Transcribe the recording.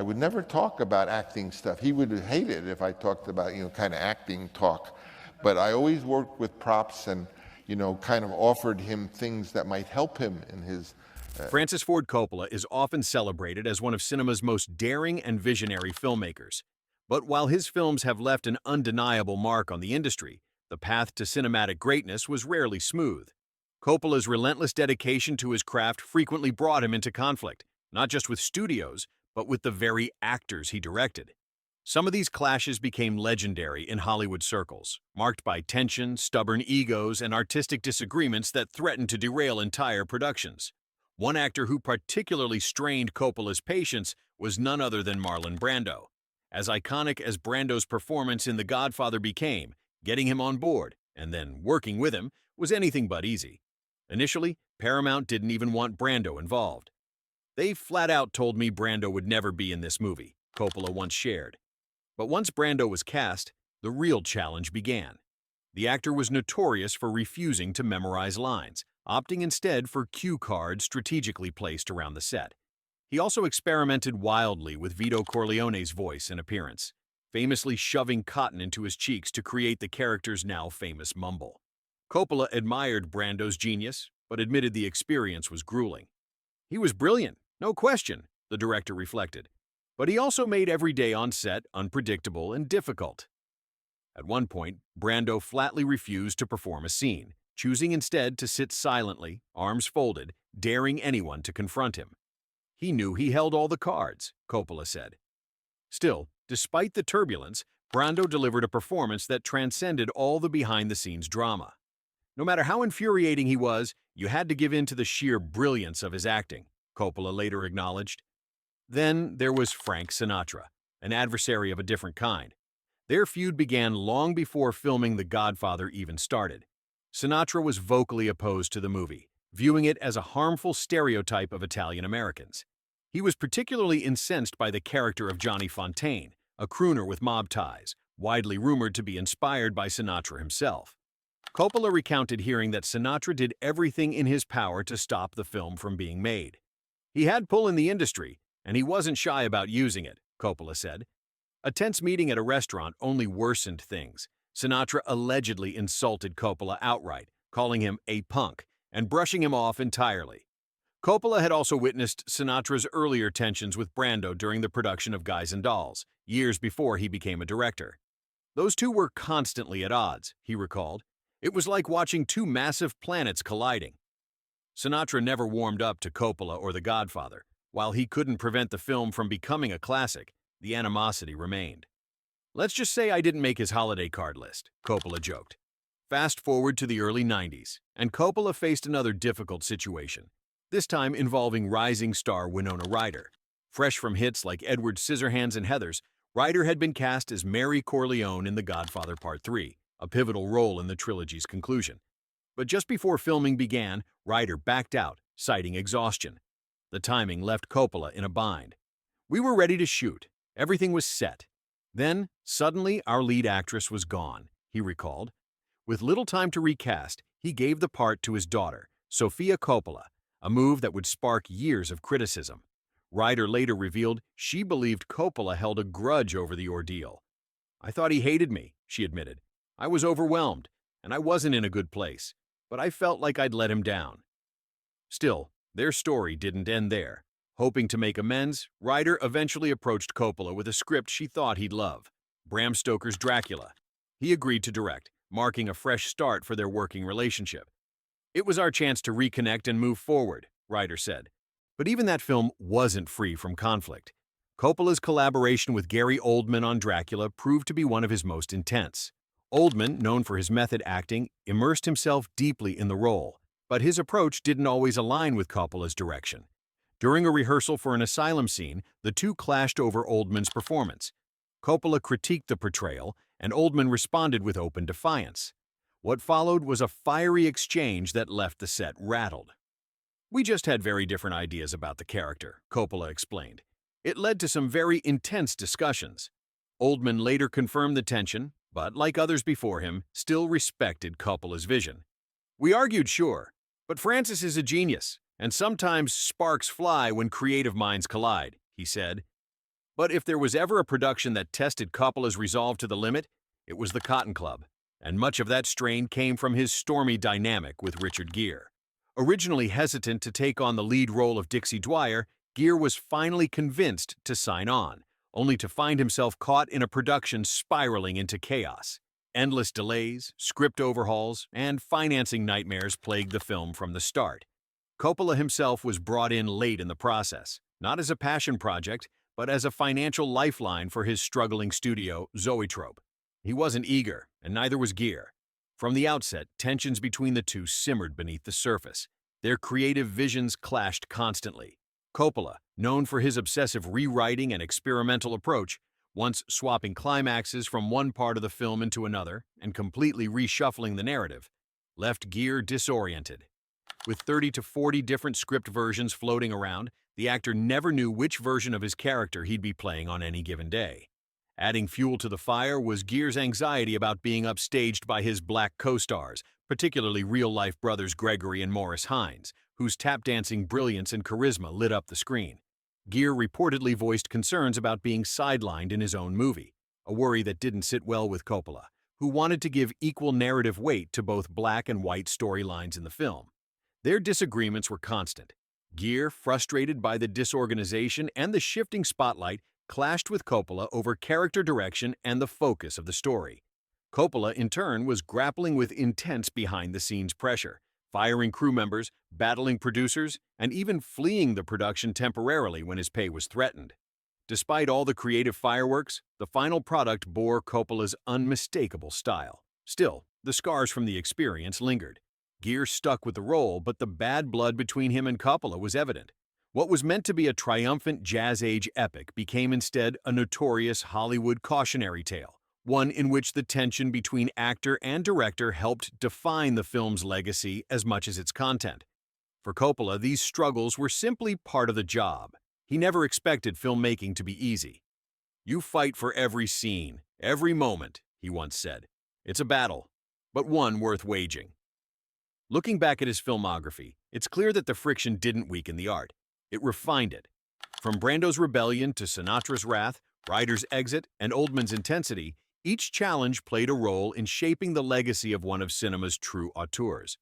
I would never talk about acting stuff. He would hate it if I talked about, kind of acting talk. But I always worked with props and, kind of offered him things that might help him in his. Francis Ford Coppola is often celebrated as one of cinema's most daring and visionary filmmakers. But while his films have left an undeniable mark on the industry, the path to cinematic greatness was rarely smooth. Coppola's relentless dedication to his craft frequently brought him into conflict, not just with studios, but with the very actors he directed. Some of these clashes became legendary in Hollywood circles, marked by tension, stubborn egos, and artistic disagreements that threatened to derail entire productions. One actor who particularly strained Coppola's patience was none other than Marlon Brando. As iconic as Brando's performance in The Godfather became, getting him on board, and then working with him, was anything but easy. Initially, Paramount didn't even want Brando involved. "They flat out told me Brando would never be in this movie," Coppola once shared. But once Brando was cast, the real challenge began. The actor was notorious for refusing to memorize lines, opting instead for cue cards strategically placed around the set. He also experimented wildly with Vito Corleone's voice and appearance, famously shoving cotton into his cheeks to create the character's now famous mumble. Coppola admired Brando's genius, but admitted the experience was grueling. "He was brilliant, no question," the director reflected, "but he also made every day on set unpredictable and difficult." At one point, Brando flatly refused to perform a scene, choosing instead to sit silently, arms folded, daring anyone to confront him. "He knew he held all the cards," Coppola said. Still, despite the turbulence, Brando delivered a performance that transcended all the behind-the-scenes drama. No matter how infuriating he was, you had to give in to the sheer brilliance of his acting, Coppola later acknowledged. Then there was Frank Sinatra, an adversary of a different kind. Their feud began long before filming The Godfather even started. Sinatra was vocally opposed to the movie, viewing it as a harmful stereotype of Italian Americans. He was particularly incensed by the character of Johnny Fontane, a crooner with mob ties, widely rumored to be inspired by Sinatra himself. Coppola recounted hearing that Sinatra did everything in his power to stop the film from being made. "He had pull in the industry, and he wasn't shy about using it," Coppola said. A tense meeting at a restaurant only worsened things. Sinatra allegedly insulted Coppola outright, calling him a punk and brushing him off entirely. Coppola had also witnessed Sinatra's earlier tensions with Brando during the production of Guys and Dolls, years before he became a director. "Those two were constantly at odds," he recalled. "It was like watching two massive planets colliding." Sinatra never warmed up to Coppola or The Godfather. While he couldn't prevent the film from becoming a classic, the animosity remained. "Let's just say I didn't make his holiday card list," Coppola joked. Fast forward to the early 90s, and Coppola faced another difficult situation, this time involving rising star Winona Ryder. Fresh from hits like Edward Scissorhands and Heathers, Ryder had been cast as Mary Corleone in The Godfather Part 3, a pivotal role in the trilogy's conclusion. But just before filming began, Ryder backed out, citing exhaustion. The timing left Coppola in a bind. "We were ready to shoot. Everything was set. Then, suddenly, our lead actress was gone," he recalled. With little time to recast, he gave the part to his daughter, Sofia Coppola, a move that would spark years of criticism. Ryder later revealed she believed Coppola held a grudge over the ordeal. "I thought he hated me," she admitted. "I was overwhelmed, and I wasn't in a good place, but I felt like I'd let him down." Still, their story didn't end there. Hoping to make amends, Ryder eventually approached Coppola with a script she thought he'd love, Bram Stoker's Dracula. He agreed to direct, marking a fresh start for their working relationship. "It was our chance to reconnect and move forward," Ryder said. But even that film wasn't free from conflict. Coppola's collaboration with Gary Oldman on Dracula proved to be one of his most intense. Oldman, known for his method acting, immersed himself deeply in the role, but his approach didn't always align with Coppola's direction. During a rehearsal for an asylum scene, the two clashed over Oldman's performance. Coppola critiqued the portrayal, and Oldman responded with open defiance. What followed was a fiery exchange that left the set rattled. "We just had very different ideas about the character," Coppola explained. "It led to some very intense discussions." Oldman later confirmed the tension, but like others before him, still respected Coppola's vision. "We argued, sure, but Francis is a genius, and sometimes sparks fly when creative minds collide," he said. But if there was ever a production that tested Coppola's resolve to the limit, it was The Cotton Club, and much of that strain came from his stormy dynamic with Richard Gere. Originally hesitant to take on the lead role of Dixie Dwyer, Gere was finally convinced to sign on, only to find himself caught in a production spiraling into chaos. Endless delays, script overhauls, and financing nightmares plagued the film from the start. Coppola himself was brought in late in the process, not as a passion project, but as a financial lifeline for his struggling studio, Zoetrope. He wasn't eager, and neither was Gere. From the outset, tensions between the two simmered beneath the surface. Their creative visions clashed constantly. Coppola, known for his obsessive rewriting and experimental approach, once swapping climaxes from one part of the film into another and completely reshuffling the narrative, left Gere disoriented. With 30 to 40 different script versions floating around, the actor never knew which version of his character he'd be playing on any given day. Adding fuel to the fire was Gere's anxiety about being upstaged by his black co-stars, particularly real-life brothers Gregory and Morris Hines, whose tap-dancing brilliance and charisma lit up the screen. Gere reportedly voiced concerns about being sidelined in his own movie, a worry that didn't sit well with Coppola, who wanted to give equal narrative weight to both black and white storylines in the film. Their disagreements were constant. Gere, frustrated by the disorganization and the shifting spotlight, clashed with Coppola over character direction and the focus of the story. Coppola, in turn, was grappling with intense behind-the-scenes pressure, firing crew members, battling producers, and even fleeing the production temporarily when his pay was threatened. Despite all the creative fireworks, the final product bore Coppola's unmistakable style. Still, the scars from the experience lingered. Gere stuck with the role, but the bad blood between him and Coppola was evident. What was meant to be a triumphant jazz-age epic became instead a notorious Hollywood cautionary tale, one in which the tension between actor and director helped define the film's legacy as much as its content. For Coppola, these struggles were simply part of the job. He never expected filmmaking to be easy. "You fight for every scene, every moment," he once said. "It's a battle, but one worth waging." Looking back at his filmography, it's clear that the friction didn't weaken the art. It refined it. From Brando's rebellion to Sinatra's wrath, Ryder's exit, and Oldman's intensity, each challenge played a role in shaping the legacy of one of cinema's true auteurs.